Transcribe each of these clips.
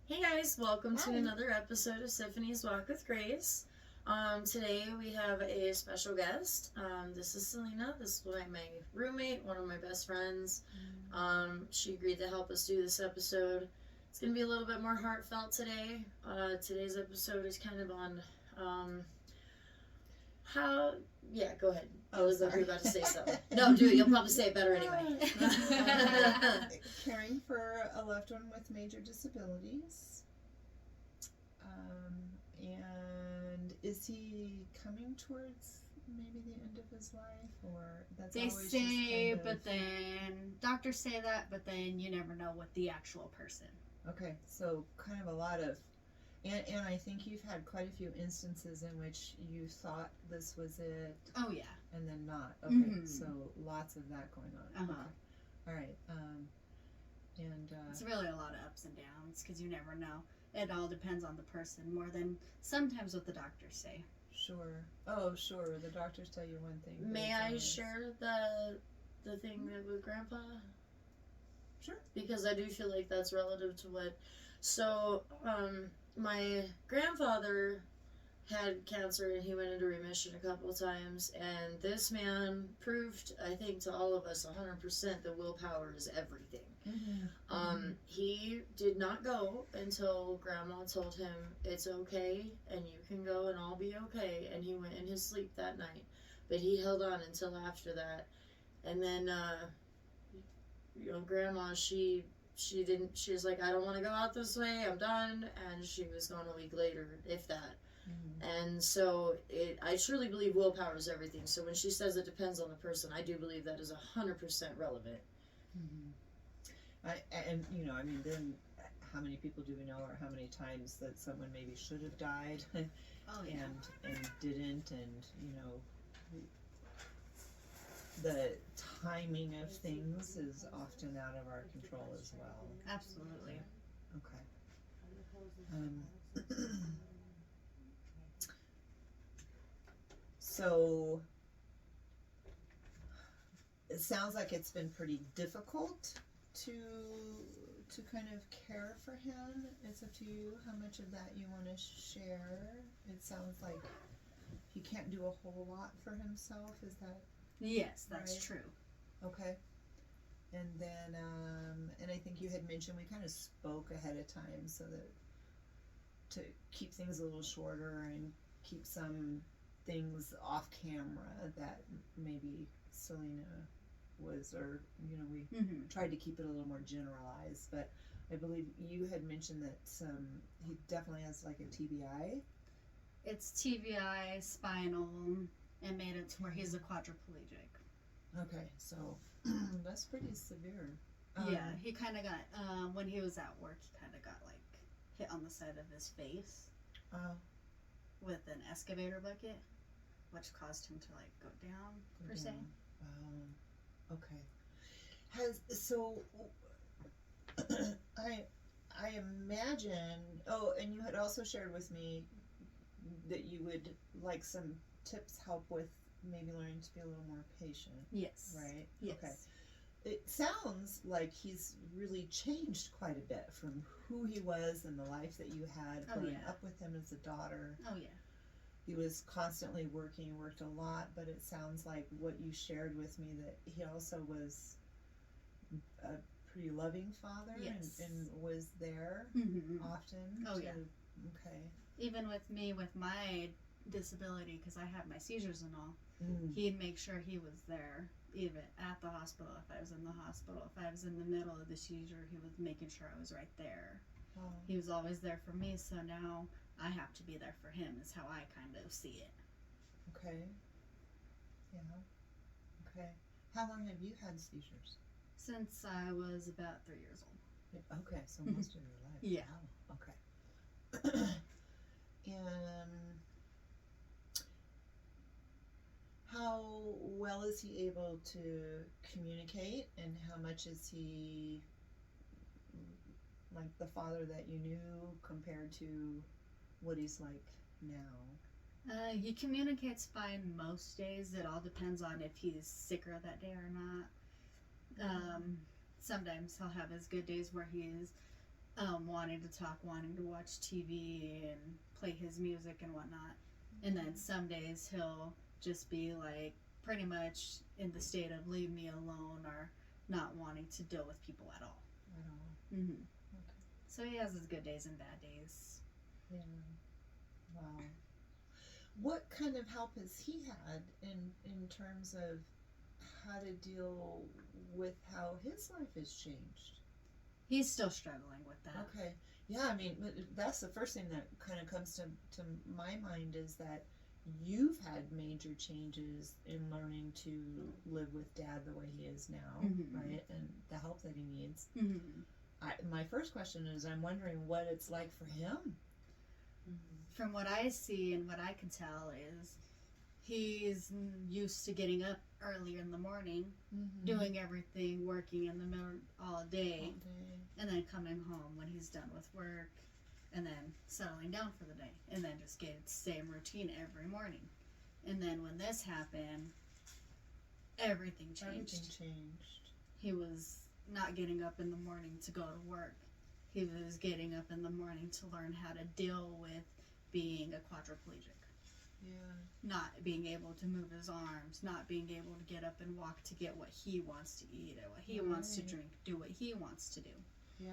Hey guys, welcome to Hi. another episode of Symphony's Walk with Grace. Today we have a special guest. This is Selena. This is my roommate, one of my best friends. She agreed to help us do this episode. It's going to be a little bit more heartfelt today. Today's episode is kind of on how. Yeah, go ahead. I was like, you're about to say something. No, do it. You'll probably say it better anyway. Caring for a loved one with major disabilities. And is he coming towards maybe the end of his life, or that's They always say, just kind of... but then doctors say that, but then you never know with the actual person. Okay, so kind of a lot of, and I think you've had quite a few instances in which you thought this was it, Oh yeah. and then not. Okay, Mhm. so lots of that going on. Uh-huh. Okay. All right. And It's really a lot of ups and downs because you never know. It all depends on the person more than sometimes what the doctors say. sure. Oh, sure. The doctors tell you one thing. but May it's I always- share the thing with Grandpa? Sure. Because I do feel like that's relative to what. So, my grandfather had cancer and he went into remission a couple of times, and this man proved, I think, to all of us 100% that willpower is everything. He did not go until Grandma told him it's okay and you can go and I'll be okay, and he went in his sleep that night. But he held on until after that, and then Grandma, she didn't. She was like, I don't want to go out this way. I'm done, and she was gone a week later, if that. And so I truly believe willpower is everything. So when she says it depends on the person, I do believe that is 100% relevant. And I mean, then how many people do we know, or how many times that someone maybe should have died Oh yeah. and didn't, and the timing of things is often out of our control as well. Absolutely. Okay. So it sounds like it's been pretty difficult to kind of care for him. It's up to you how much of that you want to share. It sounds like he can't do a whole lot for himself. Is that Yes, that's Right. true. okay? And then, and I think you had mentioned we kind of spoke ahead of time so that to keep things a little shorter and keep some things off camera that maybe Selena was, or we Mm-hmm. tried to keep it a little more generalized. But I believe you had mentioned that he definitely has like a TBI. It's TBI, spinal, and made it to where he's a quadriplegic. Okay, so that's pretty severe. Yeah, he kind of got when he was at work. He kind of got like hit on the side of his face Uh, with an excavator bucket, which caused him to like go down per se. Okay. I imagine. Oh, and you had also shared with me that you would like some tips, help with maybe learning to be a little more patient, Yes. right? Yes. Okay. It sounds like he's really changed quite a bit from who he was and the life that you had Oh, growing yeah. up with him as a daughter. Oh yeah. He was constantly working, worked a lot, but it sounds like what you shared with me that he also was a pretty loving father. Yes. and was there Mm-hmm. often. Oh, yeah. Okay. Even with me with my disability, because I have my seizures and all, Mm. he'd make sure he was there, even at the hospital. If I was in the hospital, if I was in the middle of the seizure, he was making sure I was right there. Oh. He was always there for me, so now I have to be there for him. Is how I kind of see it. Okay. Yeah. Okay. How long have you had seizures? Since I was about 3 years old. Okay, so most of your life. Yeah. Wow. Okay. And how well is he able to communicate, and how much is he like the father that you knew compared to what he's like now? He communicates fine most days. It all depends on if he's sicker that day or not. Sometimes he'll have his good days where he is wanting to talk, wanting to watch TV and play his music and whatnot. And then some days he'll just be like pretty much in the state of leave me alone or not wanting to deal with people at all. At all. Mm-hmm. Okay. So he has his good days and bad days. Yeah. Wow. What kind of help has he had in terms of how to deal with how his life has changed? He's still struggling with that. Okay. Yeah, I mean, that's the first thing that kind of comes to my mind is that you've had major changes in learning to live with Dad the way he is now, Mhm. right? And the help that he needs. Mm-hmm. My first question is I'm wondering what it's like for him. From what I see and what I can tell is he's used to getting up early in the morning, doing everything, working in the middle all day, and then coming home when he's done with work, and then settling down for the day, and then just get the same routine every morning. And then when this happened, everything changed. Everything changed. He was not getting up in the morning to go to work. He was getting up in the morning to learn how to deal with being a quadriplegic. Yeah. Not being able to move his arms, not being able to get up and walk to get what he wants to eat or what he wants to drink, do what he wants to do. Yeah.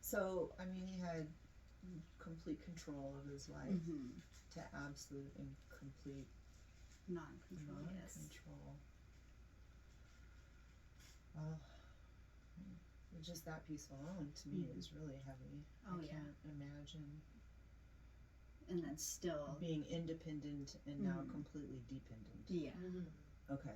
So, I mean, he had complete control of his life to absolute and complete Non-control, yes. non-control. Well, just that piece alone to me is really heavy. Oh, I yeah. can't imagine And then still, being independent and now completely dependent. yeah. Okay.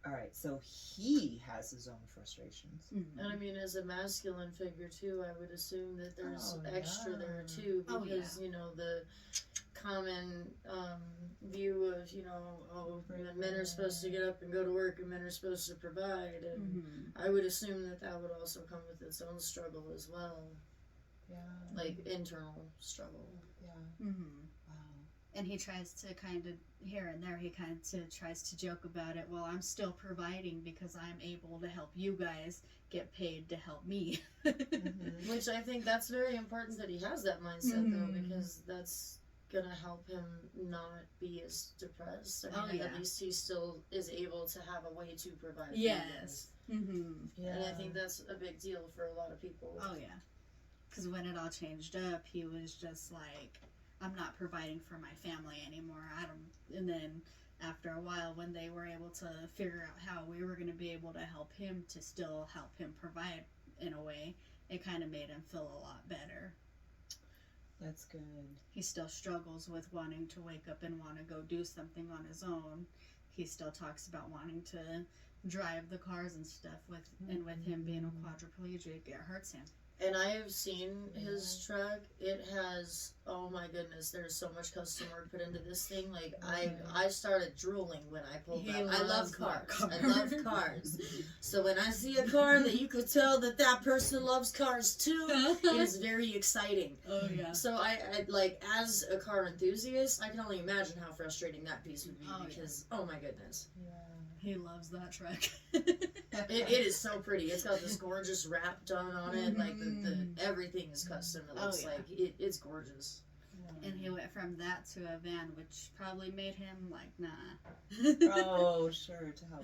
All right. So he has his own frustrations. And I mean, as a masculine figure too, I would assume that there's Oh, extra yeah. there too, Oh, because you know the common view of men are supposed to get up and go to work, and men are supposed to provide, and I would assume that would also come with its own struggle as well, Yeah. like internal struggle. Yeah. Wow. And he tries to kind of, here and there, he kind of tries to joke about it. Well, I'm still providing because I'm able to help you guys get paid to help me. Which I think that's very important that he has that mindset though, because that's gonna help him not be as depressed. I mean, at least he still is able to have a way to provide. Yes. Yeah. And I think that's a big deal for a lot of people. Oh, yeah. Because when it all changed up, he was just like, I'm not providing for my family anymore. And then after a while, when they were able to figure out how we were going to be able to help him to still help him provide in a way, it kind of made him feel a lot better. That's good. He still struggles with wanting to wake up and want to go do something on his own. He still talks about wanting to drive the cars and stuff and with him being a quadriplegic, it hurts him. And I have seen his truck. It has, oh my goodness, there's so much custom work put into this thing. Like, I started drooling when I pulled up. I love cars. I love cars. So when I see a car that you could tell that person loves cars too, it is very exciting. Oh, yeah. So I like, as a car enthusiast, I can only imagine how frustrating that piece would be because, oh my goodness. Yeah. He loves that truck. It is so pretty. It's got this gorgeous wrap done on it. Like the everything is custom. It looks like it's gorgeous. And he went from that to a van, which probably made him like, nah. Oh, sure, to help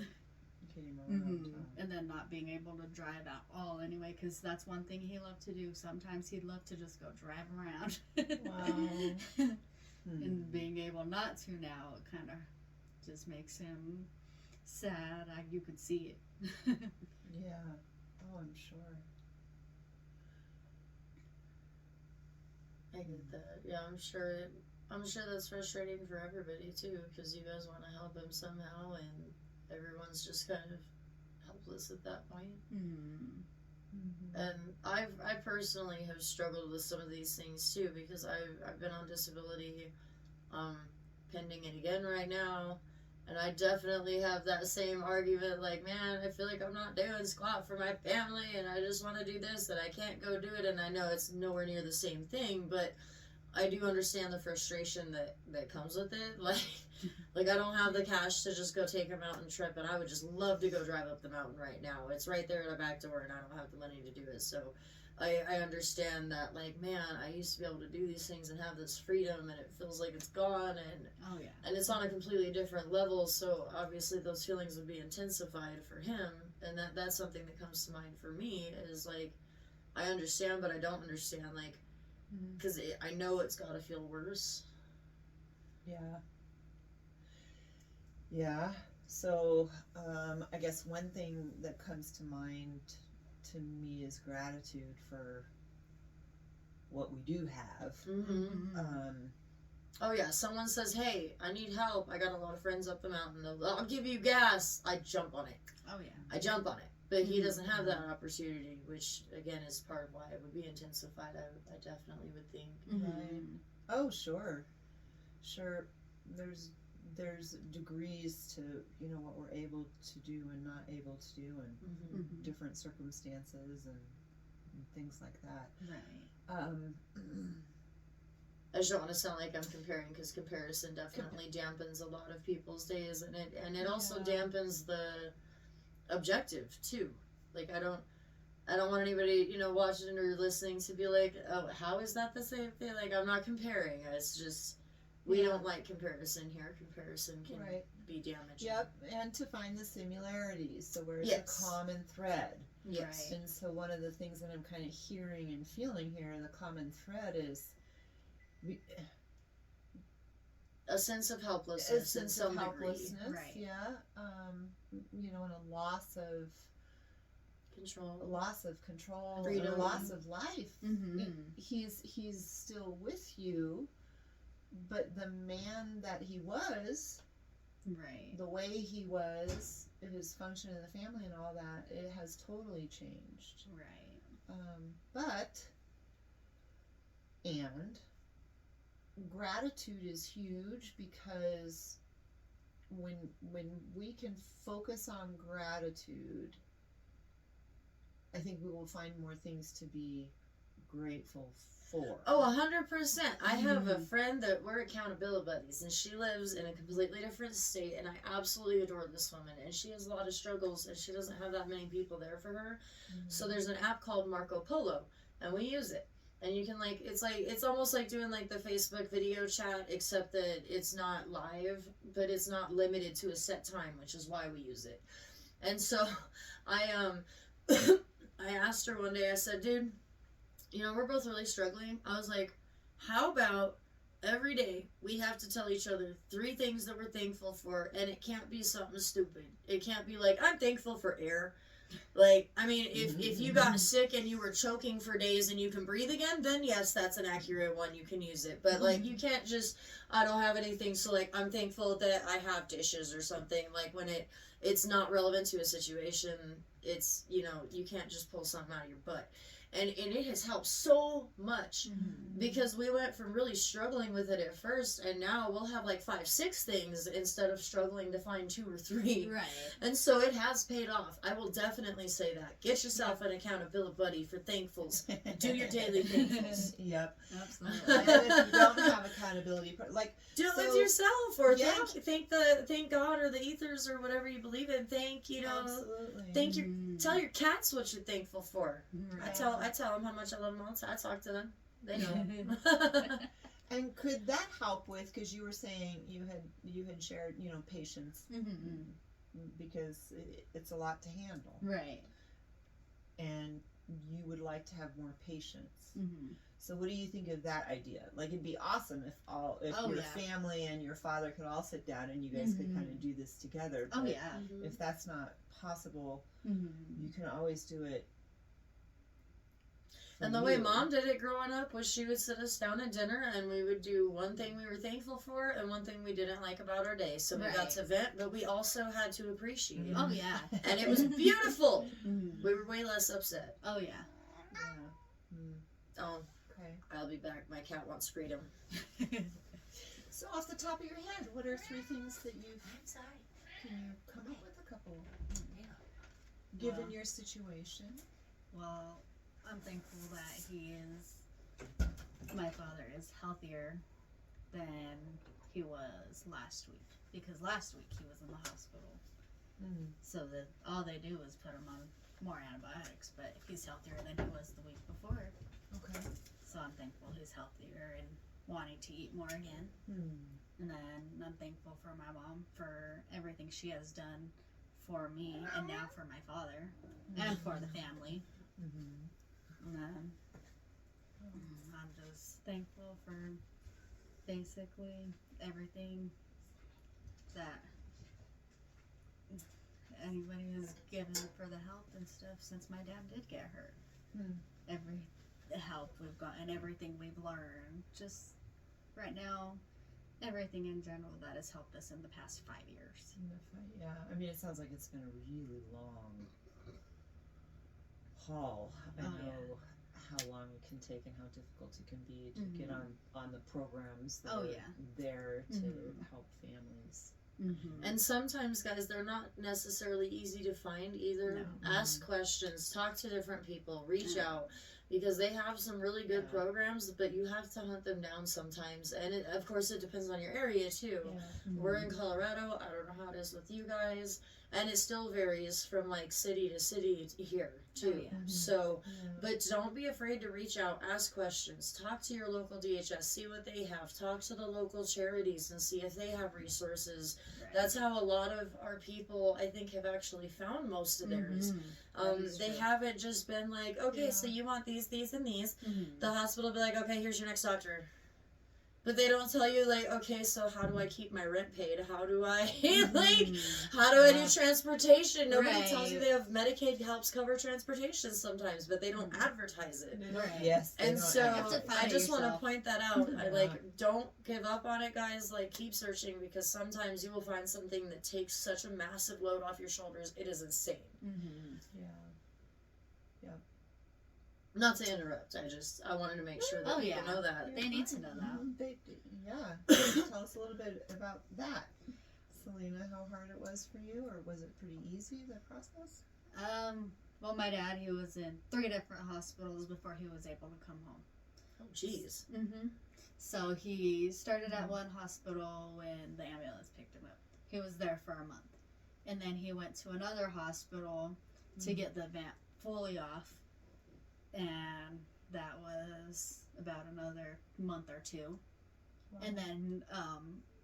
get him around. And then not being able to drive at all anyway, because that's one thing he loved to do. Sometimes he'd love to just go drive around. Wow. And being able not to now, it kind of just makes him sad. You could see it. Yeah. Oh, I'm sure. I get that. Yeah, I'm sure that's frustrating for everybody too, because you guys want to help him somehow, and everyone's just kind of helpless at that point. And I personally have struggled with some of these things too, because I've been on disability, pending it again right now. And I definitely have that same argument, like, man, I feel like I'm not doing squat for my family, and I just want to do this, and I can't go do it, and I know it's nowhere near the same thing, but I do understand the frustration that comes with it. Like I don't have the cash to just go take a mountain trip, and I would just love to go drive up the mountain right now. It's right there at our back door, and I don't have the money to do it. So I understand that, like, man, I used to be able to do these things and have this freedom, and it feels like it's gone, and it's on a completely different level. So obviously those feelings would be intensified for him, and that's something that comes to mind for me is like, I understand, but I don't understand, like, because I know it's got to feel worse. Yeah. So, I guess one thing that comes to mind to me is gratitude for what we do have. Oh yeah, someone says, "Hey, I need help. I got a lot of friends up the mountain. I'll give you gas." I jump on it. Oh yeah. I jump on it. But he doesn't have that opportunity, which again is part of why it would be intensified. I definitely would think. Right. Oh, sure. There's degrees to what we're able to do and not able to do, and different circumstances and things like that. Right. I just don't want to sound like I'm comparing, because comparison definitely dampens a lot of people's days, and it also dampens the objective too. Like I don't want anybody watching or listening to be like, oh, how is that the same thing? Like, I'm not comparing. It's just we don't like comparison here. Comparison can be damaging. Yep, and to find the similarities, so where's the common thread. Yes. And so one of the things that I'm kind of hearing and feeling here, the common thread is a sense of helplessness. A sense of helplessness, right? Yeah. And a loss of control, freedom, a loss of life. He's still with you, but the man that he was, right, the way he was, his function in the family and all that, it has totally changed. Right. And gratitude is huge, because when we can focus on gratitude, I think we will find more things to be grateful for. Oh, 100%. I have a friend that we're accountability buddies, and she lives in a completely different state, and I absolutely adore this woman, and she has a lot of struggles, and she doesn't have that many people there for her. So there's an app called Marco Polo, and we use it. And you can it's almost like doing like the Facebook video chat, except that it's not live, but it's not limited to a set time, which is why we use it. And so I I asked her one day, I said, dude, we're both really struggling. I was like, how about every day we have to tell each other 3 things that we're thankful for, and it can't be something stupid. It can't be like, I'm thankful for air. Like, I mean, if you got sick and you were choking for days and you can breathe again, then yes, that's an accurate one. You can use it. But, like, you can't just, I don't have anything, so, like, I'm thankful that I have dishes or something. Like, when it's not relevant to a situation, it's, you can't just pull something out of your butt. And it has helped so much, because we went from really struggling with it at first, and now we'll have like 5, 6 things instead of struggling to find 2 or 3. Right. And so it has paid off. I will definitely say that. Get yourself an accountability buddy for thankfuls. Do your daily thankfuls. Yep. Absolutely. And if you don't have accountability, do it with yourself, or thank God or the ethers or whatever you believe in. Absolutely. Tell your cats what you're thankful for. Right. I tell them how much I love them all the time. I talk to them. They know. And could that help with, because you were saying you had shared, patience, because it's a lot to handle. Right. And you would like to have more patience. So what do you think of that idea? Like, it'd be awesome if your family and your father could all sit down and you guys could kind of do this together. But if that's not possible, you can always do it. And the way Mom did it growing up was she would sit us down at dinner, and we would do one thing we were thankful for and one thing we didn't like about our day. So we got to vent, but we also had to appreciate it. Oh yeah. And it was beautiful. We were way less upset. Oh yeah. Oh, okay. I'll be back. My cat wants freedom. So off the top of your head, what are 3 things that can you come up with a couple? Given your situation. Well, I'm thankful that he is my father is healthier than he was last week, because last week he was in the hospital. So that all they do is put him on more antibiotics, but he's healthier than he was the week before. Okay. So I'm thankful he's healthier and wanting to eat more again. And then I'm thankful for my mom for everything she has done for me and now for my father and for the family. And then I'm just thankful for basically everything that anybody has given for the help and stuff since my dad did get hurt. Every help we've gotten, everything we've learned, just right now, everything in general that has helped us in the past 5 years. Yeah, I mean, it sounds like it's been a really long haul. I know how long it can take and how difficult it can be to get on the programs that are there to help families. And sometimes, guys, they're not necessarily easy to find either. No. Ask questions, talk to different people, reach out, because they have some really good programs, but you have to hunt them down sometimes. And of course, it depends on your area too. We're in Colorado. I don't know how it is with you guys, and it still varies from like city to city here too. So, but don't be afraid to reach out, ask questions, talk to your local DHS, see what they have, talk to the local charities and see if they have resources. That's how a lot of our people, I think, have actually found most of theirs. They haven't just been like, okay, so you want these, and these. The hospital will be like, okay, here's your next doctor. But they don't tell you, like, okay, so how do I keep my rent paid? How do I, how do I do transportation? Nobody tells you they have Medicaid helps cover transportation sometimes, but they don't advertise it. Yes. And so I just want to point that out. Don't give up on it, guys. Like, keep searching, because sometimes you will find something that takes such a massive load off your shoulders. It is insane. Not to interrupt. I wanted to make sure that people know that. They need to know that. Tell us a little bit about that. Selena, how hard it was for you, or was it pretty easy, the process? Well, my dad, he was in 3 different hospitals before he was able to come home. Oh, jeez. So he started at one hospital when the ambulance picked him up. He was there for a month. And then he went to another hospital to get the vent fully off. And that was about another month or 2. And then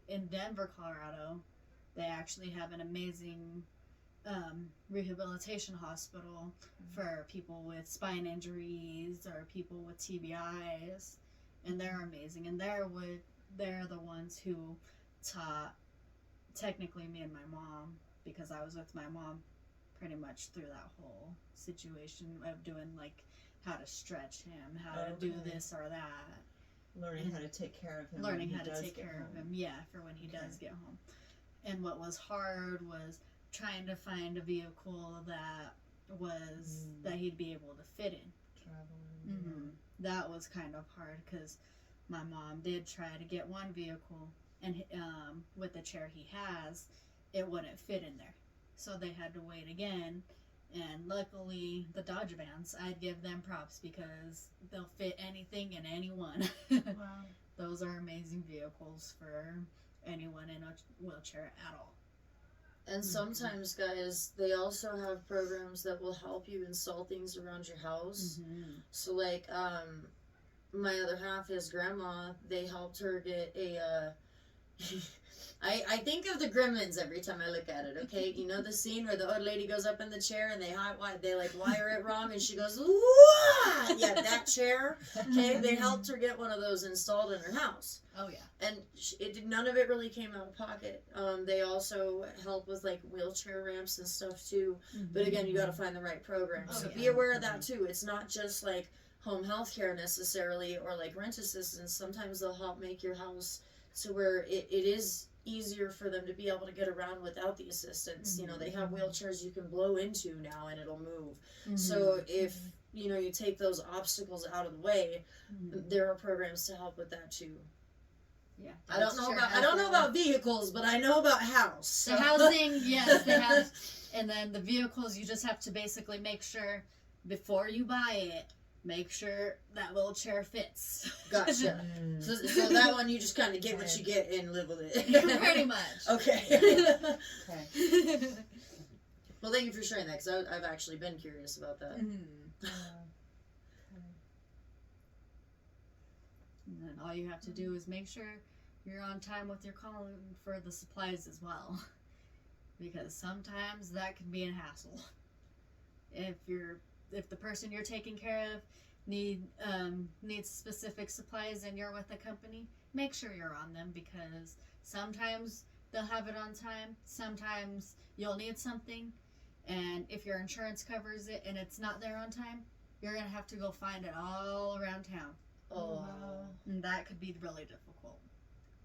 in Denver, Colorado, they actually have an amazing rehabilitation hospital for people with spine injuries or people with TBIs, and they're amazing. And they're the ones who taught technically me and my mom, because I was with my mom pretty much through that whole situation of doing like how to stretch him, how to do this or that. Learning how to take care of him. Learning how to take care of him, for when he does get home. And what was hard was trying to find a vehicle that was that he'd be able to fit in. That was kind of hard, because my mom did try to get one vehicle, and with the chair he has, it wouldn't fit in there. So they had to wait again. And luckily, the Dodge vans, I'd give them props, because they'll fit anything and anyone. Those are amazing vehicles for anyone in a wheelchair at all. And sometimes, guys, they also have programs that will help you install things around your house. So, like, my other half, his grandma, they helped her get a, I think of the Gremlins every time I look at it, okay? You know the scene where the old lady goes up in the chair and they wire it wrong, and she goes, "Wah!" Yeah, that chair, okay? They helped her get one of those installed in her house. Oh, yeah. And none of it really came out of pocket. They also help with, like, wheelchair ramps and stuff, too. But, again, you got to find the right program. So be aware of that, too. It's not just, like, home health care necessarily, or, like, rent assistance. Sometimes they'll help make your house to where it is easier for them to be able to get around without the assistance. You know, they have wheelchairs you can blow into now and it'll move. So if, you know, you take those obstacles out of the way, there are programs to help with that too. Yeah. I don't know about vehicles, but I know about house. So. The housing, yes, they have, and then the vehicles, you just have to basically make sure before you buy it make sure that wheelchair fits. Gotcha. So that one you just kind of get what you get and live with it. Pretty much. Okay. Okay. Well, thank you for sharing that, because I've actually been curious about that. And then all you have to do is make sure you're on time with your calling for the supplies as well, because sometimes that can be a hassle. If the person you're taking care of needs specific supplies and you're with the company, make sure you're on them, because sometimes they'll have it on time, sometimes you'll need something, and if your insurance covers it and it's not there on time, you're gonna have to go find it all around town. Oh. And that could be really difficult.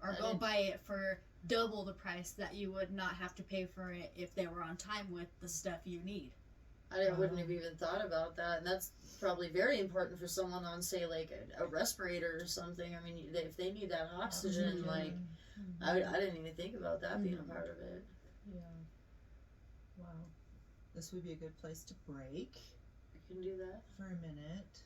Or I go didn't- buy it for double the price that you would not have to pay for it if they were on time with the stuff you need. I wouldn't have even thought about that, and that's probably very important for someone on, say, like a respirator or something. I mean, if they need that oxygen, like, I didn't even think about that being a part of it. Yeah. Wow. This would be a good place to break I can do that. for a minute.